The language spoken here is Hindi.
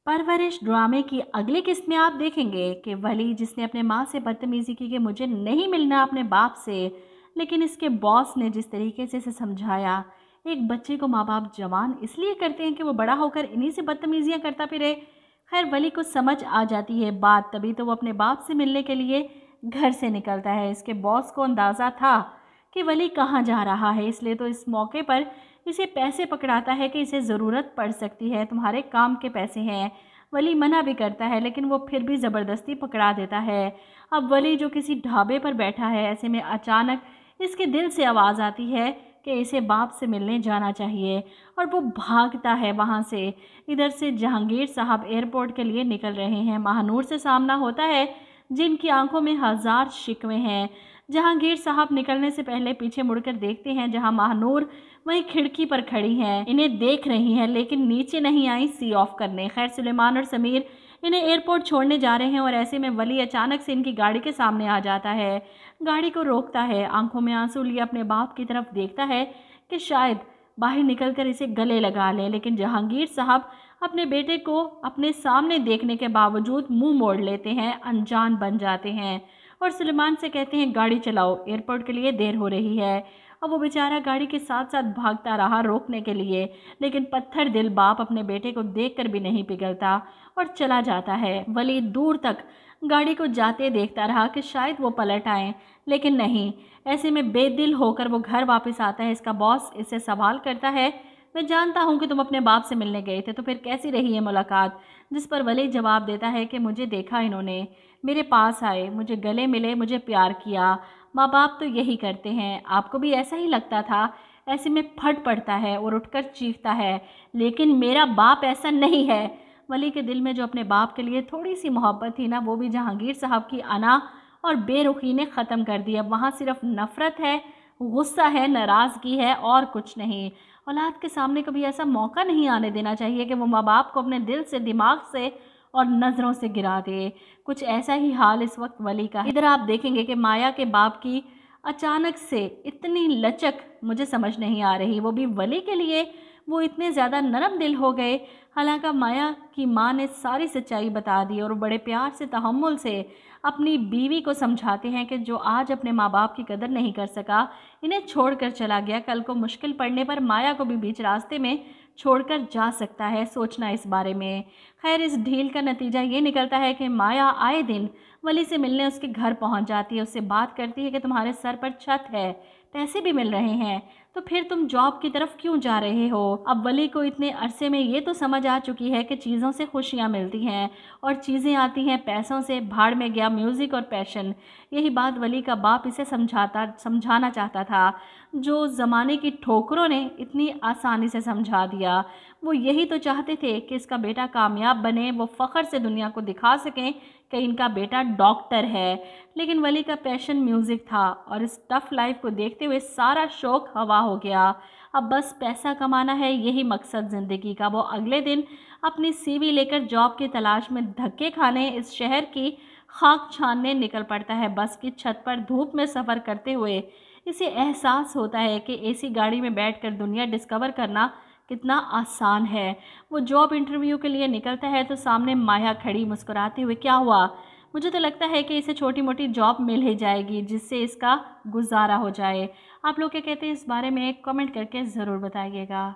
परवरिश ड्रामे की अगली किस्त में आप देखेंगे कि वली, जिसने अपने माँ से बदतमीजी की कि मुझे नहीं मिलना अपने बाप से, लेकिन इसके बॉस ने जिस तरीके से इसे समझाया। एक बच्चे को माँ बाप जवान इसलिए करते हैं कि वो बड़ा होकर इन्हीं से बदतमीजियाँ करता फिरे। खैर, वली को समझ आ जाती है बात, तभी तो वो अपने बाप से मिलने के लिए घर से निकलता है। इसके बॉस को अंदाज़ा था कि वली कहाँ जा रहा है, इसलिए तो इस मौके पर इसे पैसे पकड़ाता है कि इसे ज़रूरत पड़ सकती है, तुम्हारे काम के पैसे हैं। वली मना भी करता है, लेकिन वो फिर भी ज़बरदस्ती पकड़ा देता है। अब वली जो किसी ढाबे पर बैठा है, ऐसे में अचानक इसके दिल से आवाज़ आती है कि इसे बाप से मिलने जाना चाहिए, और वो भागता है वहाँ से। इधर से जहांगीर साहब एयरपोर्ट के लिए निकल रहे हैं। महानूर से सामना होता है, जिनकी आंखों में हज़ार शिकवे हैं। जहांगीर साहब निकलने से पहले पीछे मुड़कर देखते हैं, जहां महानूर वहीं खिड़की पर खड़ी हैं, इन्हें देख रही हैं, लेकिन नीचे नहीं आई सी ऑफ करने। खैर, सुलेमान और समीर इन्हें एयरपोर्ट छोड़ने जा रहे हैं, और ऐसे में वली अचानक से इनकी गाड़ी के सामने आ जाता है। गाड़ी को रोकता है, आंखों में आंसू लिए अपने बाप की तरफ देखता है कि शायद बाहर निकलकर इसे गले लगा ले, लेकिन जहांगीर साहब अपने बेटे को अपने सामने देखने के बावजूद मुंह मोड़ लेते हैं, अनजान बन जाते हैं, और सुलेमान से कहते हैं गाड़ी चलाओ, एयरपोर्ट के लिए देर हो रही है। अब वो बेचारा गाड़ी के साथ साथ भागता रहा रोकने के लिए, लेकिन पत्थर दिल बाप अपने बेटे को देखकर भी नहीं पिघलता और चला जाता है। वली दूर तक गाड़ी को जाते देखता रहा कि शायद वो पलट आए, लेकिन नहीं। ऐसे में बेदिल होकर वो घर वापस आता है। इसका बॉस इसे सवाल करता है, मैं जानता हूँ कि तुम अपने बाप से मिलने गए थे, तो फिर कैसी रही है मुलाकात? जिस पर वली जवाब देता है कि मुझे देखा इन्होंने, मेरे पास आए, मुझे गले मिले, मुझे प्यार किया। माँ बाप तो यही करते हैं, आपको भी ऐसा ही लगता था? ऐसे में फट पड़ता है और उठकर चीखता है, लेकिन मेरा बाप ऐसा नहीं है। वली के दिल में जो अपने बाप के लिए थोड़ी सी मोहब्बत थी ना, वो भी जहांगीर साहब की अना और बेरुखी ने ख़त्म कर दी। अब वहाँ सिर्फ नफ़रत है, गुस्सा है, नाराज़गी है, और कुछ नहीं। औलाद के सामने कभी ऐसा मौका नहीं आने देना चाहिए कि वो माँ बाप को अपने दिल से, दिमाग से और नज़रों से गिरा दे। कुछ ऐसा ही हाल इस वक्त वली का है। इधर आप देखेंगे कि माया के बाप की अचानक से इतनी लचक मुझे समझ नहीं आ रही, वो भी वली के लिए। वो इतने ज़्यादा नरम दिल हो गए। हालांकि माया की माँ ने सारी सच्चाई बता दी, और बड़े प्यार से, तहम्मुल से अपनी बीवी को समझाते हैं कि जो आज अपने माँ बाप की कदर नहीं कर सका, इन्हें छोड़कर चला गया, कल को मुश्किल पड़ने पर माया को भी बीच रास्ते में छोड़कर जा सकता है। सोचना इस बारे में। खैर, इस ढील का नतीजा ये निकलता है कि माया आए दिन वली से मिलने उसके घर पहुंच जाती है, उससे बात करती है कि तुम्हारे सर पर छत है, पैसे भी मिल रहे हैं, तो फिर तुम जॉब की तरफ क्यों जा रहे हो? अब वली को इतने अरसे में ये तो समझ आ चुकी है कि चीज़ों से खुशियाँ मिलती हैं और चीज़ें आती हैं पैसों से। भाड़ में गया म्यूज़िक और पैशन। यही बात वली का बाप इसे समझाना चाहता था, जो ज़माने की ठोकरों ने इतनी आसानी से समझा दिया। वो यही तो चाहते थे कि इसका बेटा कामयाब बने, वो फ़ख्र से दुनिया को दिखा सकें कि इनका बेटा डॉक्टर है। लेकिन वली का पैशन म्यूज़िक था, और इस टफ लाइफ को देखते हुए सारा शौक हवा हो गया। अब बस पैसा कमाना है, यही मकसद ज़िंदगी का। वो अगले दिन अपनी सीवी लेकर जॉब की तलाश में धक्के खाने इस शहर की खाक छानने निकल पड़ता है। बस की छत पर धूप में सफ़र करते हुए इसे एहसास होता है कि एसी गाड़ी में बैठकर दुनिया डिस्कवर करना कितना आसान है। वो जॉब इंटरव्यू के लिए निकलता है तो सामने माया खड़ी मुस्कुराते हुए, क्या हुआ? मुझे तो लगता है कि इसे छोटी मोटी जॉब मिल ही जाएगी जिससे इसका गुजारा हो जाए। आप लोग क्या कहते हैं इस बारे में? कमेंट करके ज़रूर बताइएगा।